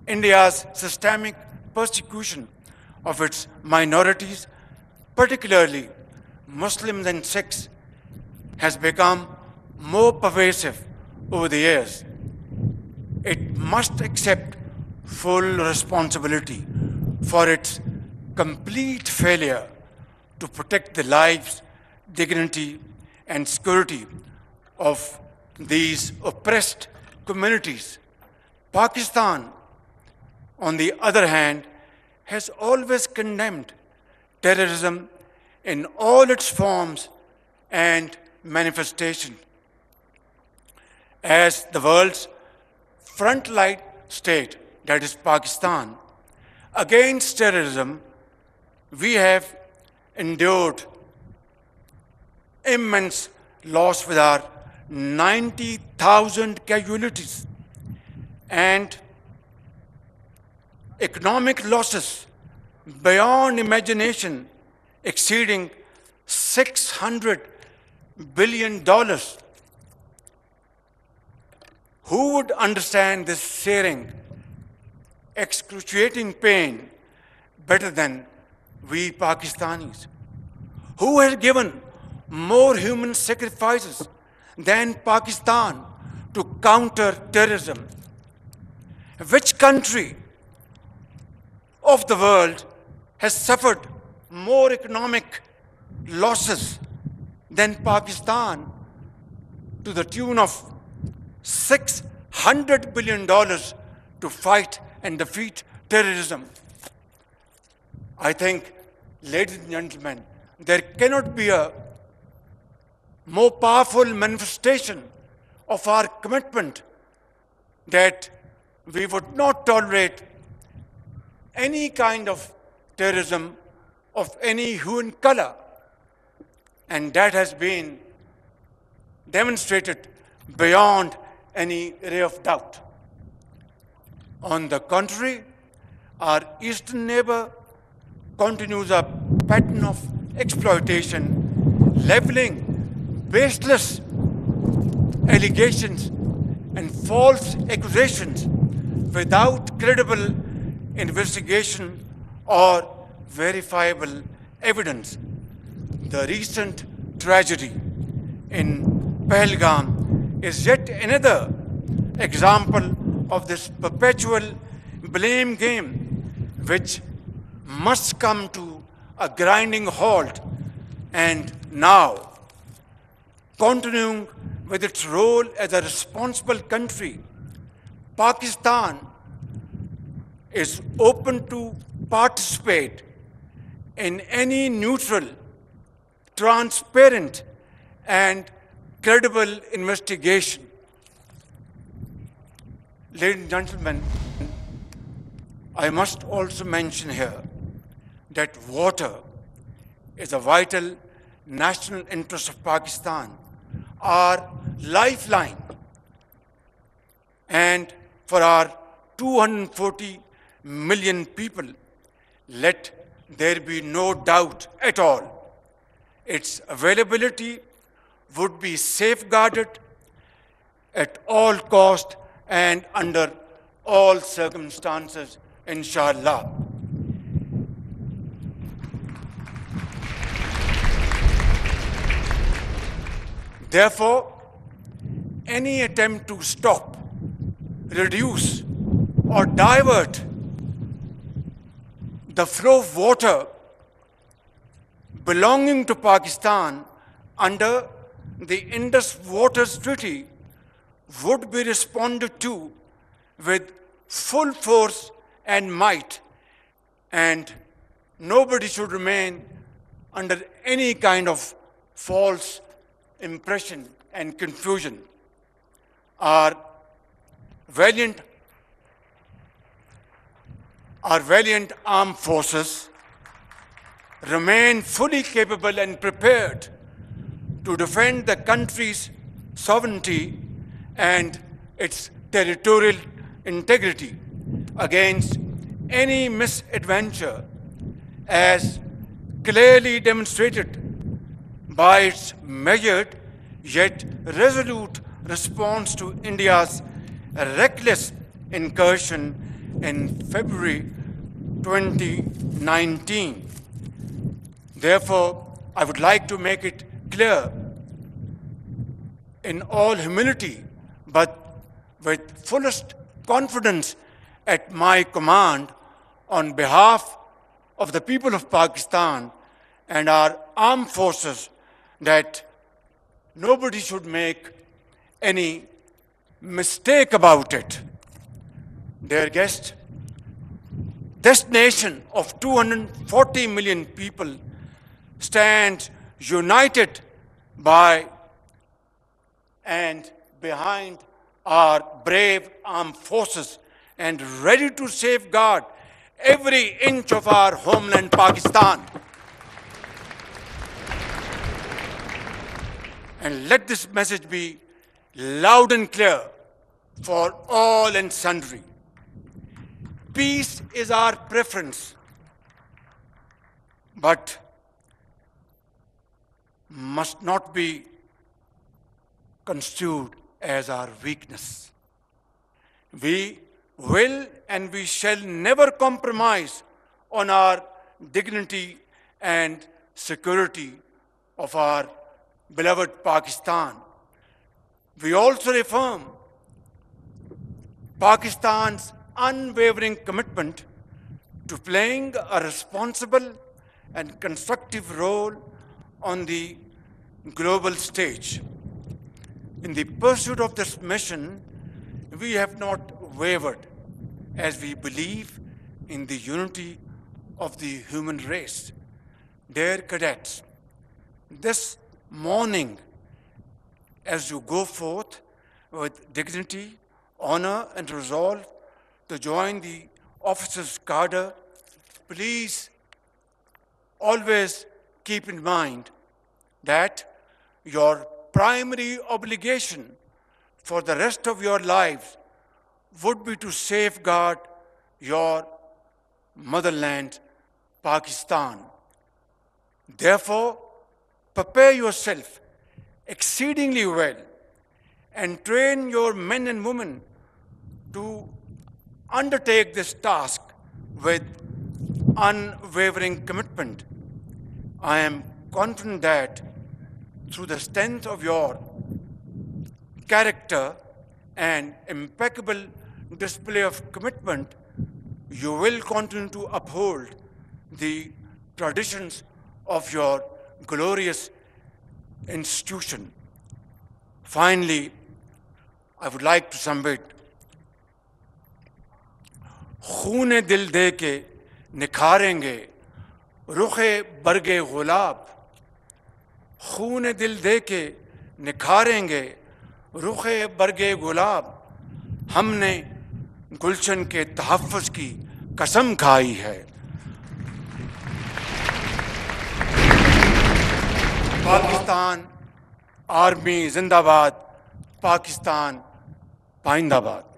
India's systemic persecution of its minorities, particularly Muslims and Sikhs, has become more pervasive over the years. It must accept full responsibility for its complete failure to protect the lives, dignity, and security of these oppressed communities. Pakistan, on the other hand, has always condemned terrorism in all its forms and manifestations. As the world's frontline state, that is Pakistan, against terrorism, we have endured immense loss with our 90,000 casualties and economic losses beyond imagination exceeding $600 billion. Who would understand this searing, excruciating pain better than we Pakistanis? Who has given more human sacrifices than Pakistan to counter terrorism? Which country of the world has suffered more economic losses than Pakistan to the tune of $600 billion to fight and defeat terrorism? I think, ladies and gentlemen, there cannot be a more powerful manifestation of our commitment that we would not tolerate any kind of terrorism of any hue and color. And that has been demonstrated beyond any ray of doubt. On the contrary, our eastern neighbor continues a pattern of exploitation, leveling baseless allegations and false accusations without credible investigation or verifiable evidence. The recent tragedy in Pahalgam is yet another example of this perpetual blame game, which must come to a grinding halt. And now, continuing with its role as a responsible country, Pakistan is open to participate in any neutral, transparent, and credible investigation. Ladies and gentlemen, I must also mention here that water is a vital national interest of Pakistan, our lifeline. And for our 240 million people, let there be no doubt at all, its availability would be safeguarded at all cost and under all circumstances, inshallah. Therefore, any attempt to stop, reduce, or divert the flow of water belonging to Pakistan under the Indus Waters Treaty would be responded to with full force and might, and nobody should remain under any kind of false impression and confusion. Our valiant armed forces remain fully capable and prepared to defend the country's sovereignty and its territorial integrity against any misadventure, as clearly demonstrated by its measured yet resolute response to India's reckless incursion in February 2019. Therefore, I would like to make it clear in all humility, but with fullest confidence at my command, on behalf of the people of Pakistan and our armed forces, that nobody should make any mistake about it. Dear guests, this nation of 240 million people stands united by and behind our brave armed forces and ready to safeguard every inch of our homeland, Pakistan. And let this message be loud and clear for all and sundry. Peace is our preference, but must not be construed as our weakness. We will and we shall never compromise on our dignity and security of our beloved Pakistan. We also affirm Pakistan's unwavering commitment to playing a responsible and constructive role on the global stage. In the pursuit of this mission, we have not wavered, as we believe in the unity of the human race. Dear cadets, this morning, as you go forth with dignity, honor, and resolve to join the officers' cadre, please always keep in mind that your primary obligation for the rest of your lives would be to safeguard your motherland, Pakistan. Therefore, prepare yourself exceedingly well and train your men and women to undertake this task with unwavering commitment. I am confident that through the strength of your character and impeccable display of commitment, you will continue to uphold the traditions of your glorious institution. Finally, I would like to submit, खूने दिल दे के निखारेंगे रुखे बरगे गुलाब, खूने दिल दे के निखारेंगे रुखे बरगे गुलाब, हमने गुलशन के तहफ़्फ़ुज़ की कसम खाई है। पाकिस्तान आर्मी जिंदाबाद, पाकिस्तान पाइंदाबाद।